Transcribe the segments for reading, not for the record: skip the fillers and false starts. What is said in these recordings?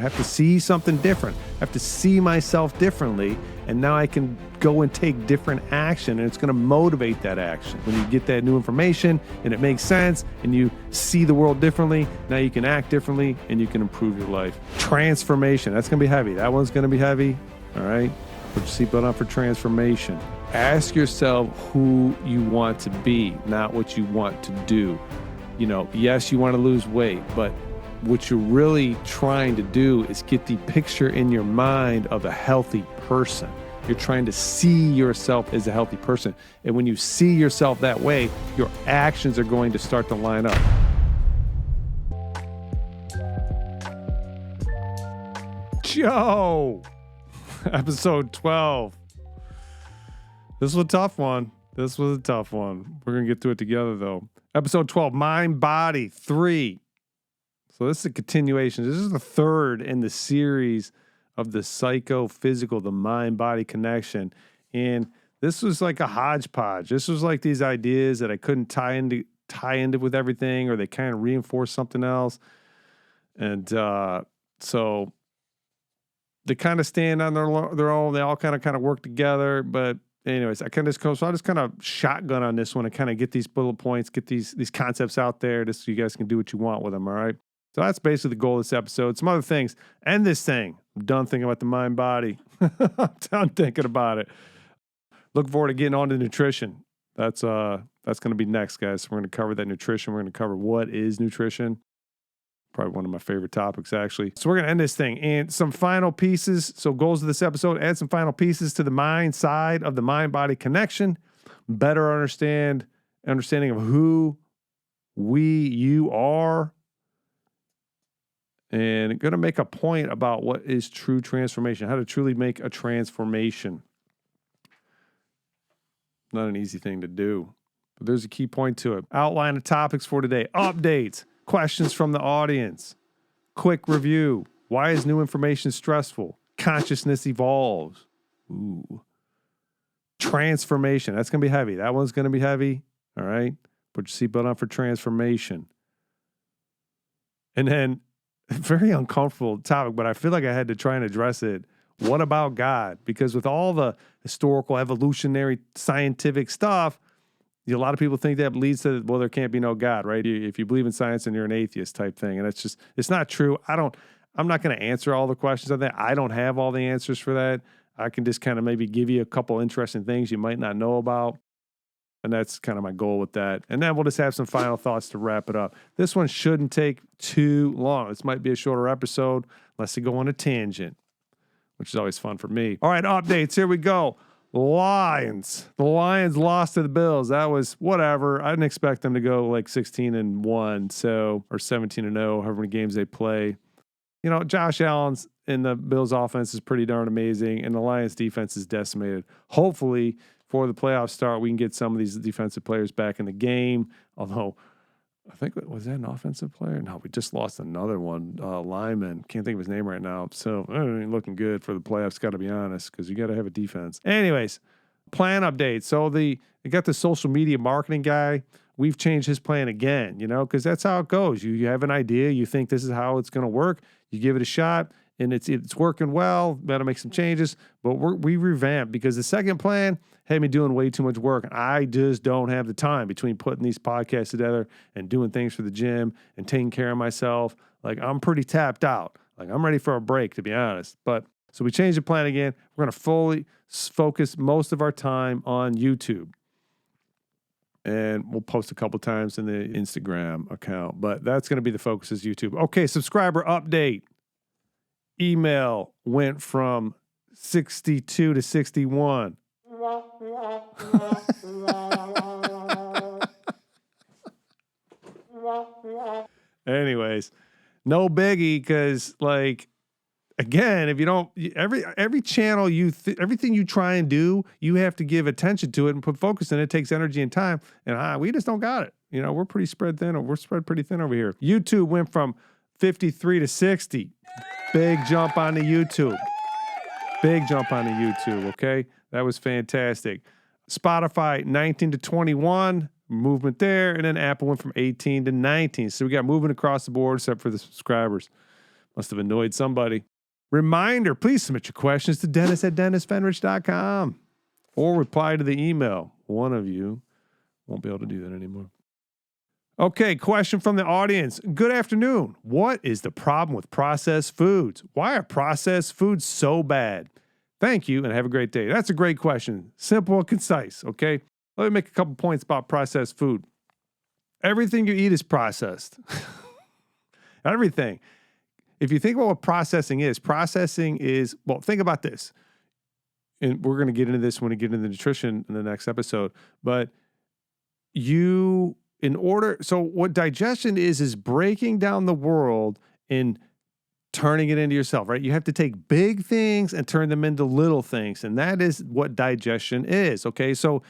I have to see something different. I have to see myself differently, and now I can go and take different action, and it's going to motivate that action. When you get that new information and it makes sense and you see the world differently, now you can act differently and you can improve your life. Transformation, that's going to be heavy. That one's going to be heavy, all right? Put your seatbelt on for transformation. Ask yourself who you want to be, not what you want to do. You know, yes, you want to lose weight, but what you're really trying to do is get the picture in your mind of a healthy person. You're trying to see yourself as a healthy person. And when you see yourself that way, your actions are going to start to line up. Joe! Episode 12. This was a tough one. We're going to get through it together, though. Episode 12, Mind, Body, 3. So this is a continuation. This is the third in the series of the psychophysical, the mind-body connection. And this was like a hodgepodge. This was like these ideas that I couldn't tie into with everything, or they kind of reinforce something else. And so they kind of stand on their own. They all kind of work together. But anyways, I just kind of shotgun on this one and kind of get these bullet points, get these concepts out there, just so you guys can do what you want with them. All right. So that's basically the goal of this episode. Some other things. End this thing. I'm done thinking about the mind body. I'm done thinking about it. Looking forward to getting on to nutrition. That's going to be next, guys. So we're going to cover that nutrition. We're going to cover what is nutrition. Probably one of my favorite topics, actually. So we're going to end this thing. And some final pieces. So goals of this episode, add some final pieces to the mind side of the mind-body connection. Better understanding of who you are. And going to make a point about what is true transformation, how to truly make a transformation. Not an easy thing to do, but there's a key point to it. Outline the topics for today. Updates, questions from the audience, quick review. Why is new information stressful? Consciousness evolves. Ooh. Transformation, that's going to be heavy. That one's going to be heavy. All right. Put your seatbelt on for transformation. And then, very uncomfortable topic, but I feel like I had to try and address it. What about God? Because with all the historical, evolutionary, scientific stuff, a lot of people think that leads to, well, there can't be no God, right? If you believe in science, and you're an atheist type thing. And it's not true. I'm not going to answer all the questions on that. I don't have all the answers for that. I can just kind of maybe give you a couple interesting things you might not know about. And that's kind of my goal with that. And then we'll just have some final thoughts to wrap it up. This one shouldn't take too long. This might be a shorter episode, unless they go on a tangent, which is always fun for me. All right, updates. Here we go. Lions. The Lions lost to the Bills. That was whatever. I didn't expect them to go like 16-1, or 17-0, however many games they play. You know, Josh Allen's in the Bills offense is pretty darn amazing, and the Lions defense is decimated. Hopefully, for the playoff start, we can get some of these defensive players back in the game. Although, I think, was that an offensive player? No, we just lost another one, lineman. Can't think of his name right now. So, it ain't looking good for the playoffs, got to be honest, because you got to have a defense. Anyways, plan update. So, they got the social media marketing guy. We've changed his plan again, because that's how it goes. You have an idea. You think this is how it's going to work. You give it a shot. And it's working well. Got to make some changes, but we revamped because the second plan had me doing way too much work. I just don't have the time between putting these podcasts together and doing things for the gym and taking care of myself. Like, I'm pretty tapped out. Like, I'm ready for a break, to be honest. But so we changed the plan again. We're going to fully focus most of our time on YouTube. And we'll post a couple times in the Instagram account, but that's going to be the focus is YouTube. Okay, subscriber update. Email went from 62 to 61. Anyways, no biggie, because again, if you don't, every channel everything you try and do, you have to give attention to it and put focus in it. It takes energy and time, and we just don't got it. We're pretty spread thin. We're spread pretty thin over here. YouTube went from 53 to 60. Big jump on the YouTube. Okay? That was fantastic. Spotify, 19 to 21, movement there. And then Apple went from 18 to 19. So we got movement across the board except for the subscribers. Must have annoyed somebody. Reminder, please submit your questions to dennis@dennisfenrich.com or reply to the email. One of you won't be able to do that anymore. Okay, question from the audience. Good afternoon. What is the problem with processed foods? Why are processed foods so bad? Thank you and have a great day. That's a great question. Simple and concise, okay? Let me make a couple points about processed food. Everything you eat is processed. Everything. If you think about what processing is, well, think about this. And we're going to get into this when we get into nutrition in the next episode. But so what digestion is breaking down the world and turning it into yourself, right? You have to take big things and turn them into little things. And that is what digestion is, okay? So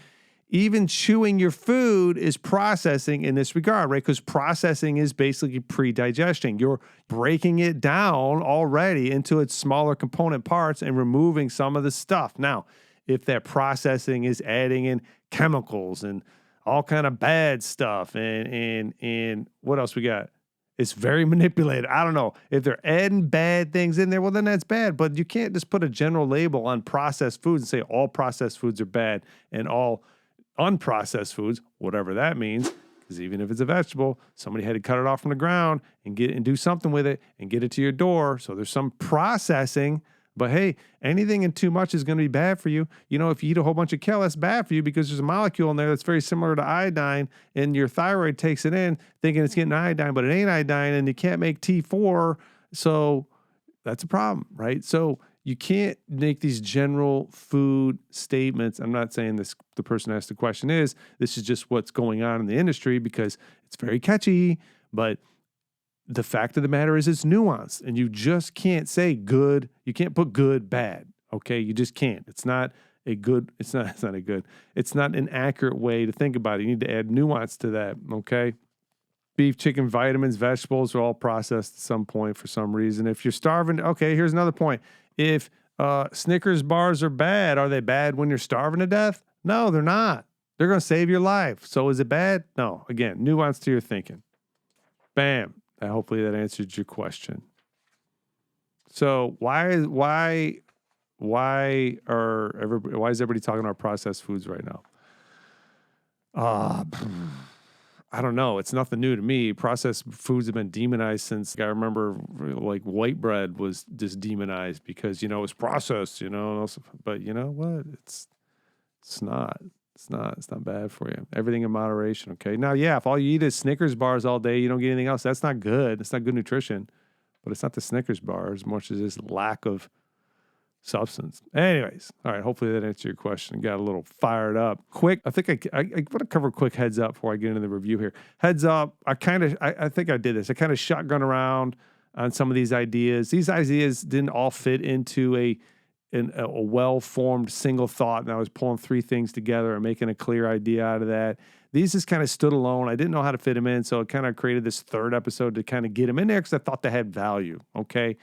even chewing your food is processing in this regard, right? Because processing is basically pre-digesting. You're breaking it down already into its smaller component parts and removing some of the stuff. Now, if that processing is adding in chemicals and all kind of bad stuff and what else we got? It's very manipulated. I don't know. If they're adding bad things in there, well, then that's bad. But you can't just put a general label on processed foods and say all processed foods are bad and all unprocessed foods, whatever that means, because even if it's a vegetable, somebody had to cut it off from the ground and do something with it and get it to your door. So there's some processing. But hey, anything in too much is going to be bad for you. You know, if you eat a whole bunch of kale, that's bad for you because there's a molecule in there that's very similar to iodine, and your thyroid takes it in thinking it's getting iodine, but it ain't iodine, and you can't make T4. So that's a problem, right? So you can't make these general food statements. I'm not saying this, the person asked the question is, this is just what's going on in the industry because it's very catchy, but the fact of the matter is it's nuanced and you just can't say good. You can't put good, bad. Okay. You just can't. It's not an accurate way to think about it. You need to add nuance to that. Okay. Beef, chicken, vitamins, vegetables are all processed at some point for some reason. If you're starving, okay, here's another point. If Snickers bars are bad, are they bad when you're starving to death? No, they're not. They're going to save your life. So is it bad? No. Again, nuance to your thinking. Bam. Hopefully that answered your question. So why is everybody talking about processed foods right now? I don't know. It's nothing new to me. Processed foods have been demonized since I remember, like white bread was just demonized because, it's processed, but you know what? It's not. It's not bad for you. Everything in moderation, okay? Now, yeah, if all you eat is Snickers bars all day, you don't get anything else, that's not good. It's not good nutrition. But it's not the Snickers bar as much as this lack of substance. Anyways, all right, hopefully that answered your question. Got a little fired up. Quick, I think I want to cover a quick heads up before I get into the review here. Heads up, I think I did this. I kind of shotgun around on some of these ideas. These ideas didn't all fit into a well-formed single thought, and I was pulling three things together and making a clear idea out of that. These just kind of stood alone. I didn't know how to fit them in, so I kind of created this third episode to kind of get them in there because I thought they had value, okay?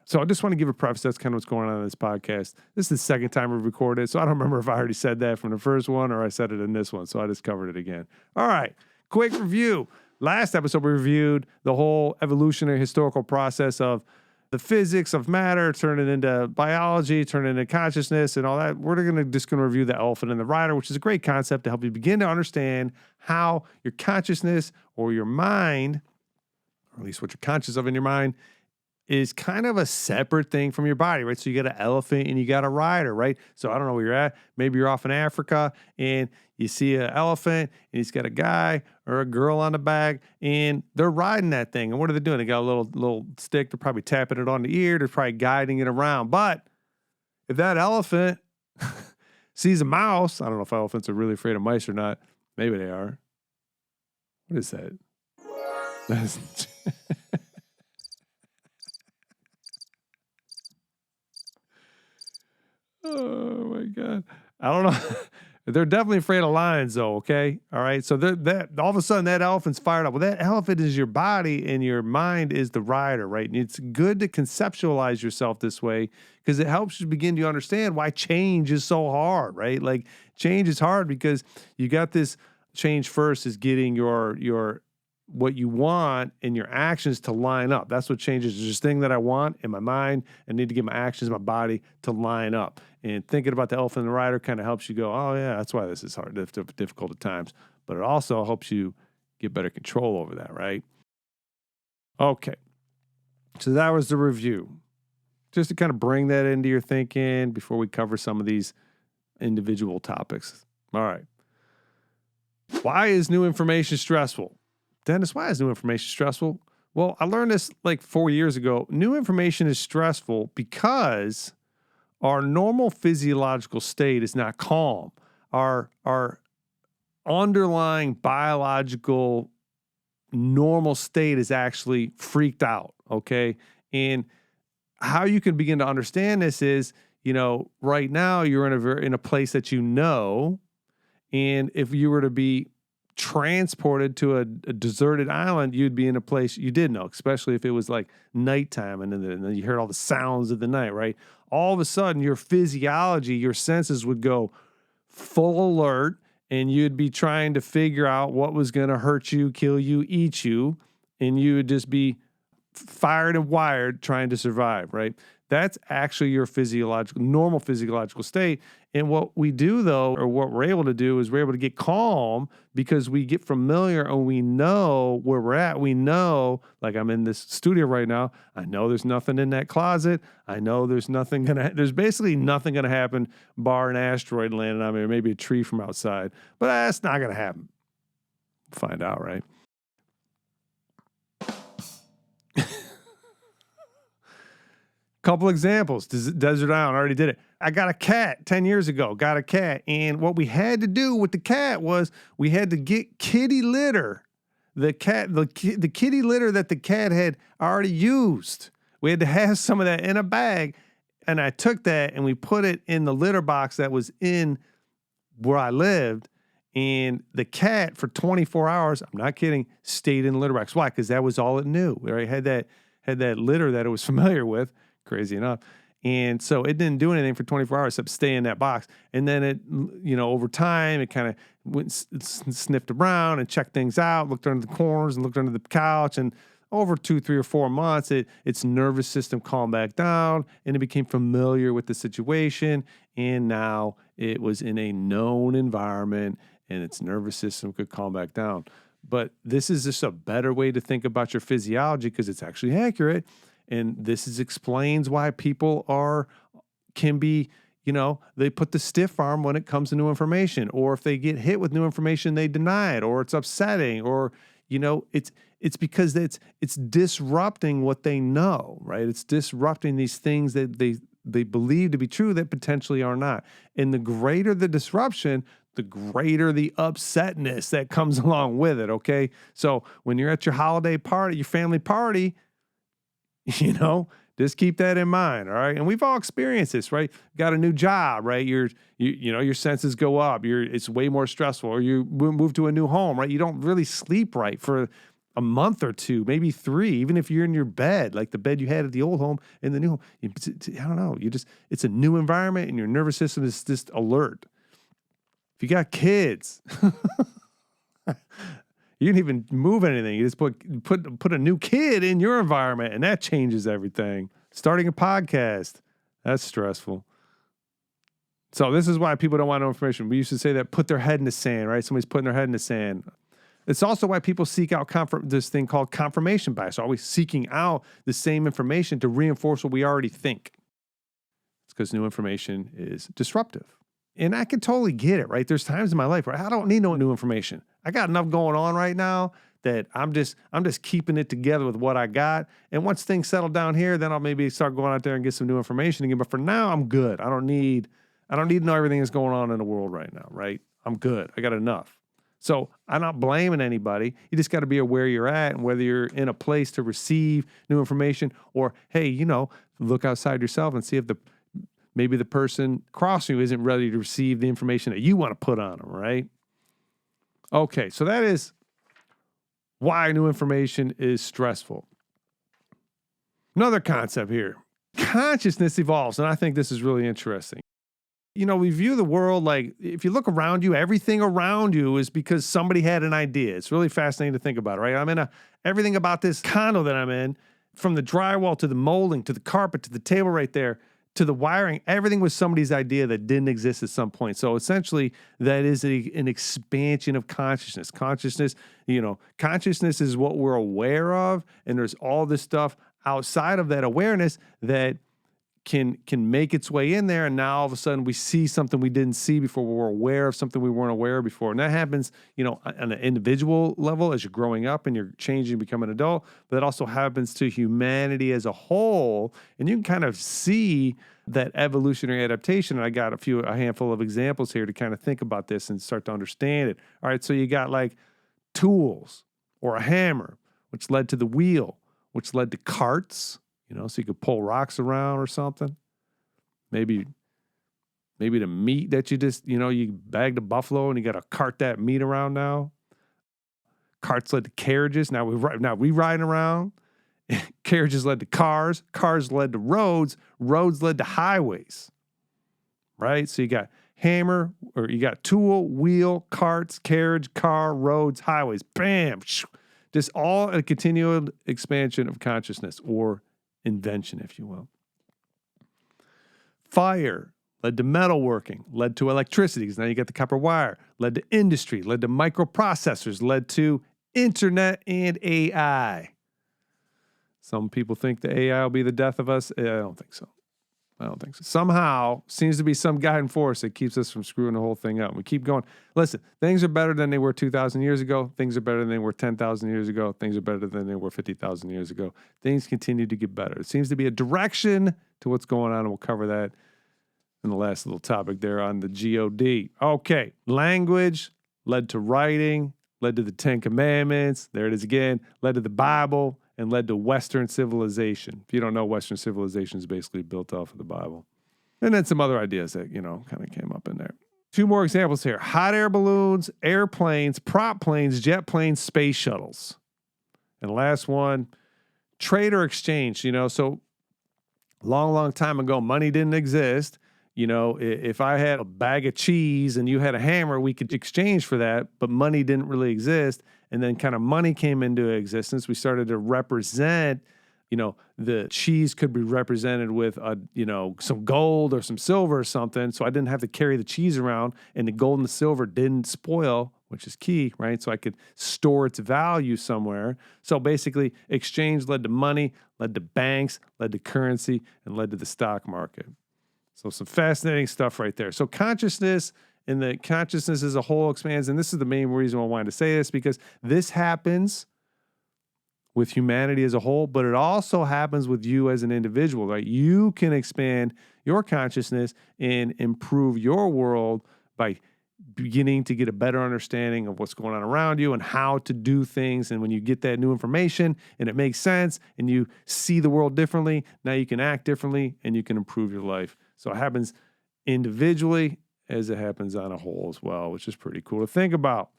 So I just want to give a preface. That's kind of what's going on in this podcast. This is the second time we've recorded, so I don't remember if I already said that from the first one or I said it in this one, so I just covered it again. All right, quick review. Last episode, we reviewed the whole evolutionary historical process of the physics of matter, turn it into biology, turn it into consciousness and all that. We're just going to review the elephant in the rider, which is a great concept to help you begin to understand how your consciousness or your mind, or at least what you're conscious of in your mind, is kind of a separate thing from your body, right? So you got an elephant and you got a rider, right? So I don't know where you're at. Maybe you're off in Africa and you see an elephant and he's got a guy or a girl on the back and they're riding that thing. And what are they doing? They got a little stick. They're probably tapping it on the ear. They're probably guiding it around. But if that elephant sees a mouse, I don't know if elephants are really afraid of mice or not. Maybe they are. What is that? That's oh my God. I don't know. They're definitely afraid of lions though, okay? All right. So that all of a sudden that elephant's fired up. Well, that elephant is your body and your mind is the rider, right? And it's good to conceptualize yourself this way because it helps you begin to understand why change is so hard, right? Like change is hard because you got this change first is getting your what you want and your actions to line up. That's what changes. There's this thing that I want in my mind. I need to get my actions, my body to line up. And thinking about the elephant and the rider kind of helps you go, oh yeah, that's why this is hard, difficult at times. But it also helps you get better control over that, right? Okay. So that was the review. Just to kind of bring that into your thinking before we cover some of these individual topics. All right. Why is new information stressful? Dennis, why is new information stressful? Well, I learned this like 4 years ago. New information is stressful because our normal physiological state is not calm. Our underlying biological normal state is actually freaked out, okay? And how you can begin to understand this is, right now you're in a place that you know, and if you were to be transported to a deserted island, you'd be in a place you did know, especially if it was like nighttime and then you heard all the sounds of the night, right? All of a sudden, your physiology, your senses would go full alert, and you'd be trying to figure out what was going to hurt you, kill you, eat you, and you would just be fired and wired trying to survive, right? That's actually your normal physiological state. And what we do though, or what we're able to do is we're able to get calm because we get familiar and we know where we're at. We know, like I'm in this studio right now. I know there's nothing in that closet. I know there's basically nothing going to happen bar an asteroid landing on me or maybe a tree from outside, but that's not going to happen. Find out, right? Couple examples. Desert Island, I already did it. I got a cat 10 years ago, and what we had to do with the cat was we had to get kitty litter. The kitty litter that the cat had already used. We had to have some of that in a bag, and I took that and we put it in the litter box that was in where I lived, and the cat for 24 hours, I'm not kidding, stayed in the litter box. Why? Because that was all it knew. It had that litter that it was familiar with. Crazy enough. And so it didn't do anything for 24 hours except stay in that box. And then it, over time, it kind of went sniffed around and checked things out, looked under the corners and looked under the couch. And over 2, 3, or 4 months, its nervous system calmed back down and it became familiar with the situation. And now it was in a known environment and its nervous system could calm back down. But this is just a better way to think about your physiology because it's actually accurate. And this explains why people can be, they put the stiff arm when it comes to new information, or if they get hit with new information, they deny it, or it's upsetting, or, it's because it's disrupting what they know, right? It's disrupting these things that they believe to be true that potentially are not. And the greater the disruption, the greater the upsetness that comes along with it, okay? So when you're at your holiday party, your family party, just keep that in mind, all right? And we've all experienced this, right? Got a new job, right? Your senses go up. It's way more stressful. Or you move to a new home, right? You don't really sleep right for a month or 2, maybe 3, even if you're in your bed, like the bed you had at the old home and the new home. I don't know. It's a new environment and your nervous system is just alert. If you got kids, you didn't even move anything. You just put a new kid in your environment, and that changes everything. Starting a podcast, that's stressful. So this is why people don't want no information. We used to say that put their head in the sand, right? Somebody's putting their head in the sand. It's also why people seek out this thing called confirmation bias, always seeking out the same information to reinforce what we already think. It's because new information is disruptive. And I can totally get it, right? There's times in my life where I don't need no new information. I got enough going on right now that I'm just keeping it together with what I got. And once things settle down here, then I'll maybe start going out there and get some new information again. But for now, I'm good. I don't need to know everything that's going on in the world right now, right? I'm good. I got enough. So I'm not blaming anybody. You just got to be aware you're at and whether you're in a place to receive new information or, hey, look outside yourself and see if maybe the person crossing you isn't ready to receive the information that you want to put on them, right? Okay, so that is why new information is stressful. Another concept here. Consciousness evolves, and I think this is really interesting. We view the world like, if you look around you, everything around you is because somebody had an idea. It's really fascinating to think about, right? Everything about this condo that I'm in, from the drywall to the molding, to the carpet, to the table right there, to the wiring, everything was somebody's idea that didn't exist at some point. So essentially, that is an expansion of consciousness. Consciousness is what we're aware of, and there's all this stuff outside of that awareness that can make its way in there, and now all of a sudden we see something we didn't see before. We're aware of something we weren't aware of before, and that happens, on an individual level as you're growing up and you're changing, become an adult. But it also happens to humanity as a whole, and you can kind of see that evolutionary adaptation. And I got a handful of examples here to kind of think about this and start to understand it. All right, so you got like tools or a hammer, which led to the wheel, which led to carts. So you could pull rocks around or something. Maybe the meat that you just, you bagged a buffalo and you got to cart that meat around now. Carts led to carriages. Now we riding around. Carriages led to cars. Cars led to roads. Roads led to highways. Right? So you got hammer, or you got tool, wheel, carts, carriage, car, roads, highways. Bam! Just all a continued expansion of consciousness, or invention, if you will. Fire led to metalworking, led to electricity, because now you got the copper wire, led to industry, led to microprocessors, led to internet and AI. Some people think the AI will be the death of us. I don't think so. Somehow, seems to be some guiding force that keeps us from screwing the whole thing up. We keep going. Listen, things are better than they were 2,000 years ago. Things are better than they were 10,000 years ago. Things are better than they were 50,000 years ago. Things continue to get better. It seems to be a direction to what's going on, and we'll cover that in the last little topic there on the GOD. Okay, language led to writing, led to the Ten Commandments. There it is again. Led to the Bible, and led to Western civilization. If you don't know, Western civilization is basically built off of the Bible. And then some other ideas that, kind of came up in there. Two more examples here. Hot air balloons, airplanes, prop planes, jet planes, space shuttles. And the last one, trade or exchange. So long time ago, money didn't exist. If I had a bag of cheese and you had a hammer, we could exchange for that, but money didn't really exist. And then kind of money came into existence. We started to represent, the cheese could be represented with, some gold or some silver or something. So I didn't have to carry the cheese around, and the gold and the silver didn't spoil, which is key, right? So I could store its value somewhere. So basically, exchange led to money, led to banks, led to currency, and led to the stock market. So some fascinating stuff right there. So consciousness, and the consciousness as a whole expands. And this is the main reason why I wanted to say this, because this happens with humanity as a whole, but it also happens with you as an individual, right? You can expand your consciousness and improve your world by beginning to get a better understanding of what's going on around you and how to do things. And when you get that new information and it makes sense and you see the world differently, now you can act differently and you can improve your life. So it happens individually as it happens on a whole as well, which is pretty cool to think about.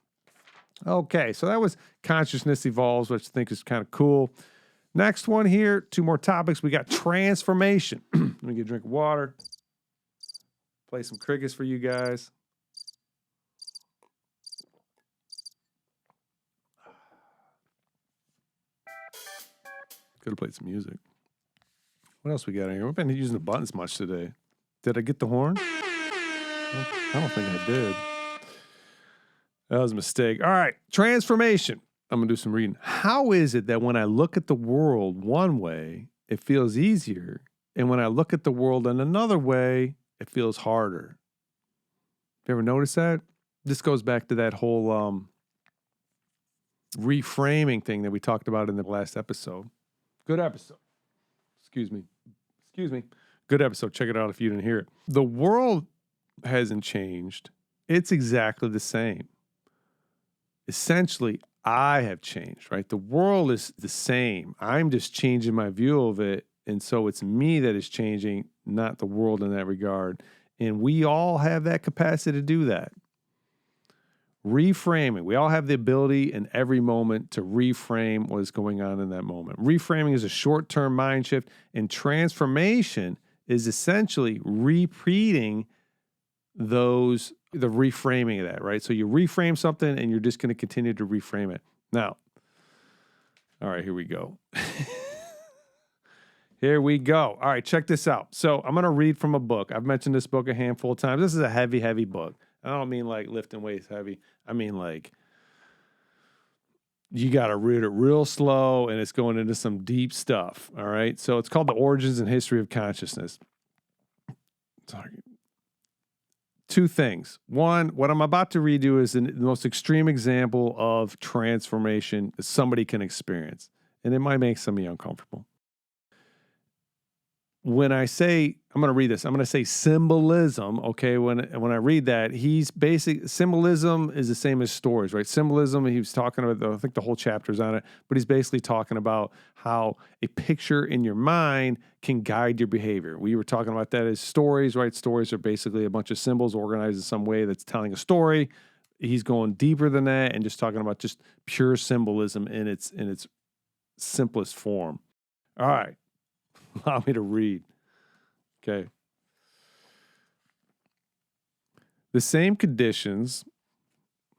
Okay, so that was Consciousness Evolves, which I think is kind of cool. Next one here, two more topics. We got transformation. Let me get a drink of water. Play some crickets for you guys. Could have played some music. What else we got in here? We've been using the buttons much today. Did I get the horn? I don't think I did. That was a mistake. All right, transformation. I'm going to do some reading. How is it that when I look at the world one way, it feels easier, and when I look at the world in another way, it feels harder? You ever notice that? This goes back to that whole reframing thing that we talked about in the last episode. Good episode. Excuse me. Good episode. Check it out if you didn't hear it. The world hasn't changed. It's exactly the same. Essentially, I have changed, right? The world is the same. I'm just changing my view of it. And so it's me that is changing, not the world in that regard. And we all have that capacity to do that. Reframing. We all have the ability in every moment to reframe what is going on in that moment. Reframing is a short-term mind shift, and transformation is essentially repeating the reframing of that, right? So you reframe something and you're just going to continue to reframe it. Now, all right, here we go. Here we go. All right, check this out. So I'm going to read from a book. I've mentioned this book a handful of times. This is a heavy, heavy book. I don't mean like lifting weights heavy. I mean like you got to read it real slow and it's going into some deep stuff. All right. So it's called The Origins and History of Consciousness. Sorry. Two things. One, what I'm about to read you is the most extreme example of transformation that somebody can experience. And it might make some of you uncomfortable. When I say, I'm going to read this, I'm going to say symbolism, okay? When I read that, symbolism is the same as stories, right? Symbolism, he was talking about, I think the whole chapter's on it, but he's basically talking about how a picture in your mind can guide your behavior. We were talking about that as stories, right? Stories are basically a bunch of symbols organized in some way that's telling a story. He's going deeper than that and just talking about just pure symbolism in its simplest form. All right. Allow me to read. Okay. The same conditions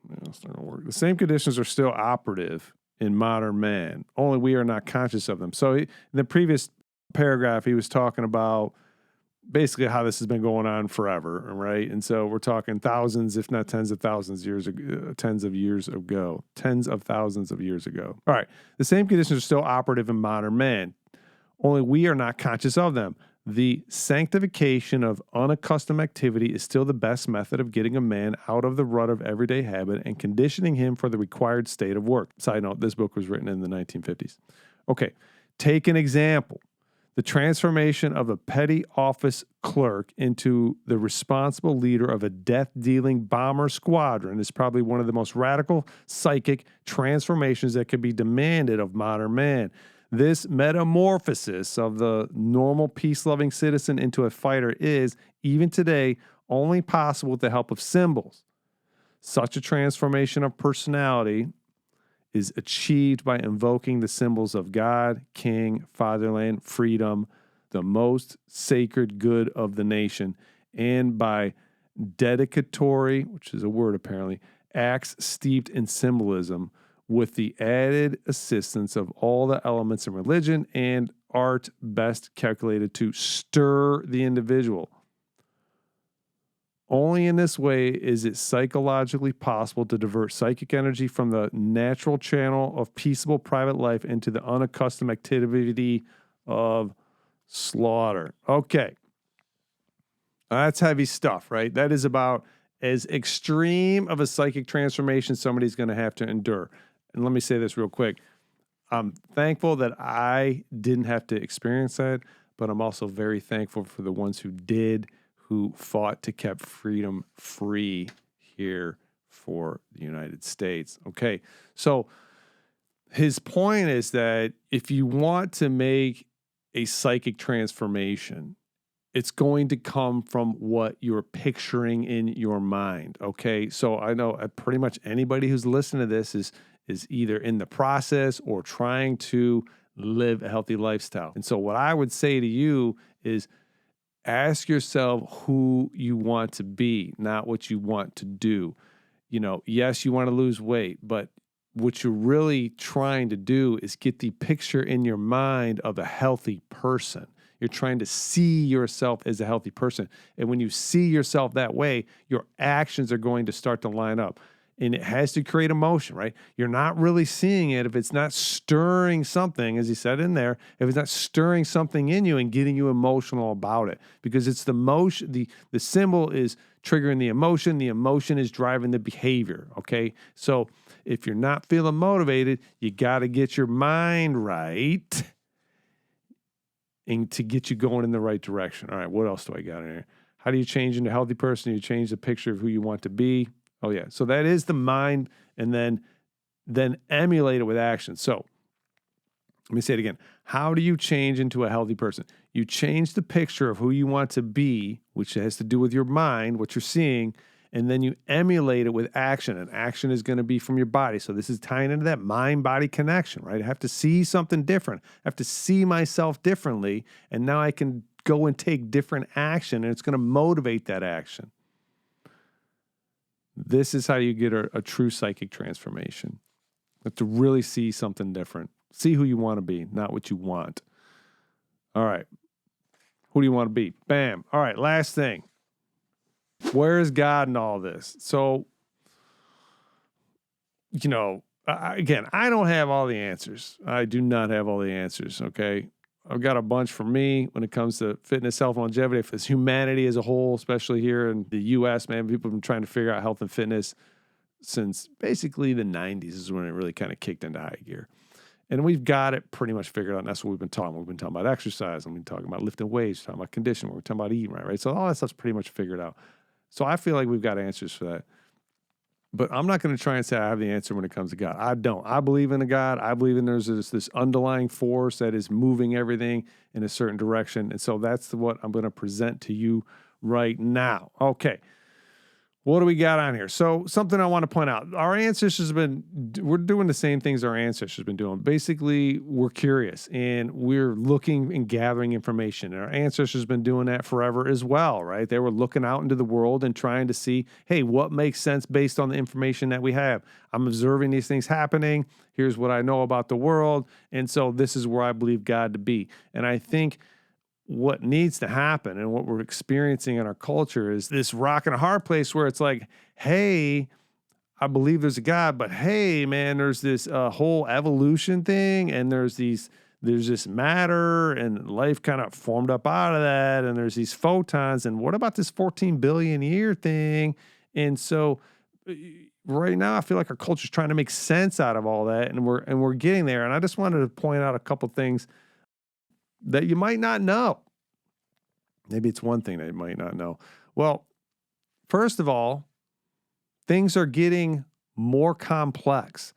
are still operative in modern man, only we are not conscious of them. So in the previous paragraph, he was talking about basically how this has been going on forever, right? And so we're talking thousands, if not tens of thousands of years ago. All right. The same conditions are still operative in modern man, only we are not conscious of them. The sanctification of unaccustomed activity is still the best method of getting a man out of the rut of everyday habit and conditioning him for the required state of work. Side note, this book was written in the 1950s. Okay, take an example. The transformation of a petty office clerk into the responsible leader of a death-dealing bomber squadron is probably one of the most radical psychic transformations that could be demanded of modern man. This metamorphosis of the normal peace-loving citizen into a fighter is, even today, only possible with the help of symbols. Such a transformation of personality is achieved by invoking the symbols of God, King, Fatherland, freedom, the most sacred good of the nation, and by dedicatory, which is a word apparently, acts steeped in symbolism, with the added assistance of all the elements in religion and art best calculated to stir the individual. Only in this way is it psychologically possible to divert psychic energy from the natural channel of peaceable private life into the unaccustomed activity of slaughter. Okay. That's heavy stuff, right? That is about as extreme of a psychic transformation somebody's going to have to endure. And let me say this real quick. I'm thankful that I didn't have to experience that, but I'm also very thankful for the ones who did, who fought to keep freedom free here for the United States. Okay, so his point is that if you want to make a psychic transformation, it's going to come from what you're picturing in your mind, okay? So I know pretty much anybody who's listening to this is either in the process or trying to live a healthy lifestyle. And so what I would say to you is ask yourself who you want to be, not what you want to do. You know, yes, you want to lose weight, but what you're really trying to do is get the picture in your mind of a healthy person. You're trying to see yourself as a healthy person. And when you see yourself that way, your actions are going to start to line up. And it has to create emotion, right? You're not really seeing it if it's not stirring something, as he said in there, if it's not stirring something in you and getting you emotional about it. Because it's the motion, the symbol is triggering the emotion is driving the behavior, okay? So if you're not feeling motivated, you got to get your mind right and to get you going in the right direction. All right, what else do I got in here? How do you change into a healthy person? You change the picture of who you want to be. Oh, yeah. So that is the mind, and then emulate it with action. So let me say it again. How do you change into a healthy person? You change the picture of who you want to be, which has to do with your mind, what you're seeing, and then you emulate it with action. And action is going to be from your body. So this is tying into that mind-body connection, right? I have to see something different. I have to see myself differently, and now I can go and take different action, and it's going to motivate that action. This is how you get a true psychic transformation. You have to really see something different. See who you want to be, not what you want. All right. Who do you want to be? Bam. All right, last thing. Where is God in all this? So, again, I don't have all the answers. I do not have all the answers, okay? I've got a bunch for me when it comes to fitness, health, longevity. If it's humanity as a whole, especially here in the U.S., man, people have been trying to figure out health and fitness since basically the 90s is when it really kind of kicked into high gear. And we've got it pretty much figured out, and that's what we've been talking about. We've been talking about exercise, and we've been talking about lifting weights, talking about conditioning, we're talking about eating right? So all that stuff's pretty much figured out. So I feel like we've got answers for that. But I'm not going to try and say I have the answer when it comes to God. I don't. I believe in a God. I believe in there's this underlying force that is moving everything in a certain direction. And so that's what I'm going to present to you right now. Okay. What do we got on here? So something I want to point out. Our ancestors we're doing the same things our ancestors have been doing. Basically, we're curious and we're looking and gathering information. And our ancestors have been doing that forever as well, right? They were looking out into the world and trying to see, hey, what makes sense based on the information that we have? I'm observing these things happening. Here's what I know about the world. And so this is where I believe God to be. And I think what needs to happen and what we're experiencing in our culture is this rock and a hard place where it's like, hey, I believe there's a God, but hey, man, there's this whole evolution thing, and there's this matter, and life kind of formed up out of that, and there's these photons, and what about this 14 billion year thing? And so right now, I feel like our culture's trying to make sense out of all that, and we're getting there. And I just wanted to point out a couple things that you might not know. Maybe it's one thing that you might not know. Well, first of all, things are getting more complex.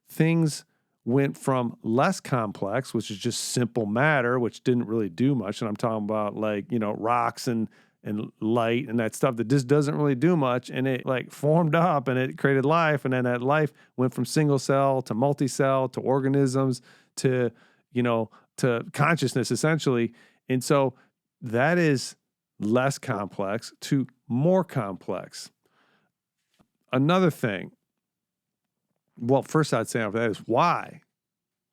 Things went from less complex, which is just simple matter, which didn't really do much. And I'm talking about rocks and light and that stuff that just doesn't really do much. And it formed up and it created life. And then that life went from single cell to multi-cell to organisms to consciousness, essentially. And so that is less complex to more complex. Another thing, well, first I'd say after that is why?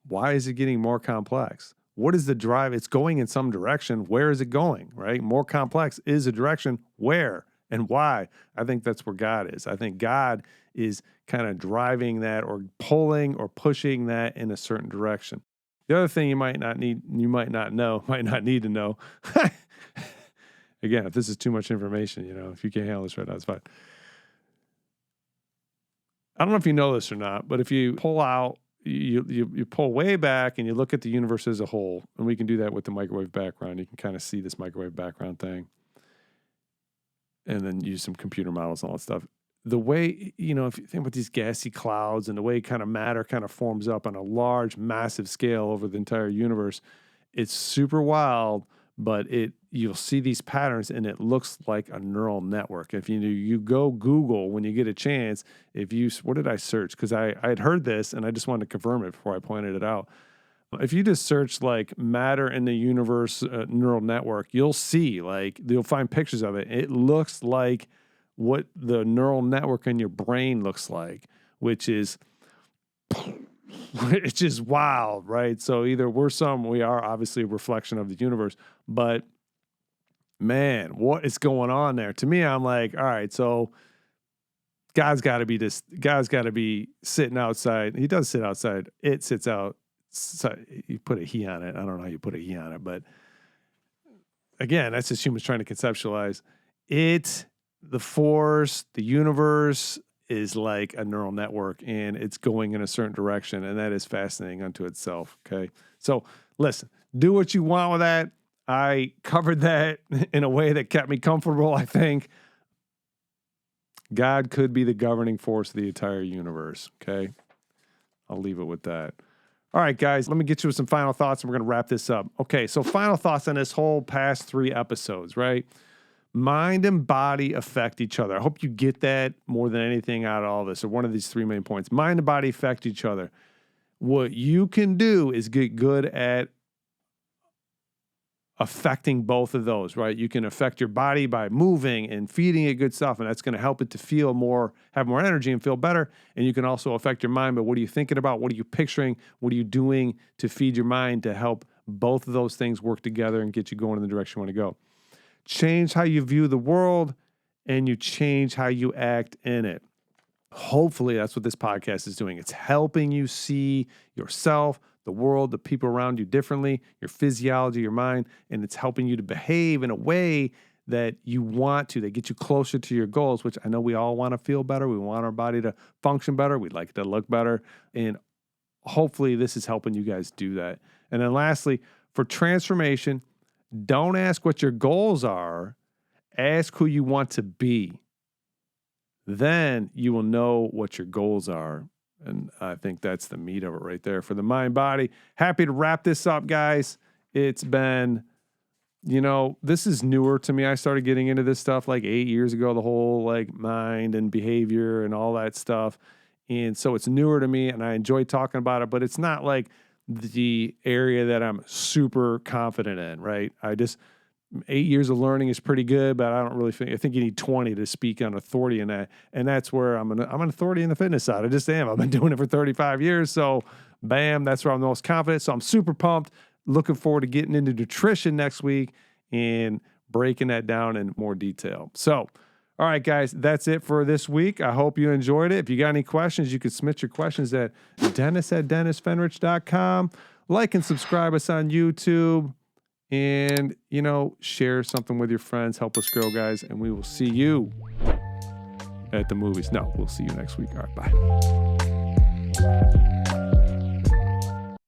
Why is it getting more complex? What is the drive? It's going in some direction. Where is it going, right? More complex is a direction. Where and why? I think that's where God is. I think God is kind of driving that or pulling or pushing that in a certain direction. The other thing you might not need to know. Again, if this is too much information, if you can't handle this right now, it's fine. I don't know if you know this or not, but if you pull out, you pull way back and you look at the universe as a whole, and we can do that with the microwave background. You can kind of see this microwave background thing, and then use some computer models and all that stuff. The way, if you think about these gassy clouds and the way kind of matter kind of forms up on a large, massive scale over the entire universe, it's super wild, but you'll see these patterns and it looks like a neural network. If you go Google when you get a chance, what did I search? Because I had heard this and I just wanted to confirm it before I pointed it out. If you just search matter in the universe neural network, you'll see you'll find pictures of it. It looks like what the neural network in your brain looks like, which is, it's just wild, right? So either we are obviously a reflection of the universe, but man, what is going on there? To me, I'm like, all right, so God's got to be sitting outside. He does sit outside. It sits out. So you put a he on it. I don't know how you put a he on it, but again, that's just humans trying to conceptualize it. The force, the universe is like a neural network, and it's going in a certain direction, and that is fascinating unto itself, okay? So listen, do what you want with that. I covered that in a way that kept me comfortable, I think. God could be the governing force of the entire universe, okay? I'll leave it with that. All right, guys, let me get you with some final thoughts, and we're going to wrap this up. Okay, so final thoughts on this whole past 3 episodes, right? Mind and body affect each other. I hope you get that more than anything out of all this, or one of these 3 main points. Mind and body affect each other. What you can do is get good at affecting both of those, right? You can affect your body by moving and feeding it good stuff, and that's going to help it to feel more, have more energy and feel better. And you can also affect your mind by what are you thinking about? What are you picturing? What are you doing to feed your mind to help both of those things work together and get you going in the direction you want to go? Change how you view the world, and you change how you act in it. Hopefully that's what this podcast is doing. It's helping you see yourself, the world, the people around you differently, your physiology, your mind, and it's helping you to behave in a way that you want to, that get you closer to your goals, which I know we all want to feel better. We want our body to function better. We'd like it to look better. And hopefully this is helping you guys do that. And then lastly, for transformation, don't ask what your goals are. Ask who you want to be. Then you will know what your goals are. And I think that's the meat of it right there for the mind body. Happy to wrap this up, guys. It's been, this is newer to me. I started getting into this stuff like 8 years ago, the whole like mind and behavior and all that stuff. And so it's newer to me and I enjoy talking about it, but it's not like the area that I'm super confident in, right? 8 years of learning is pretty good, but I don't really think, I think you need 20 to speak on authority in that. And that's where I'm an authority in the fitness side. I just am. I've been doing it for 35 years. So bam, that's where I'm the most confident. So I'm super pumped. Looking forward to getting into nutrition next week and breaking that down in more detail. So, all right, guys, that's it for this week. I hope you enjoyed it. If you got any questions, you can submit your questions at dennis@dennisfenrich.com. Like and subscribe us on YouTube. And, share something with your friends. Help us grow, guys. And we will see you at the movies. No, we'll see you next week. All right, bye.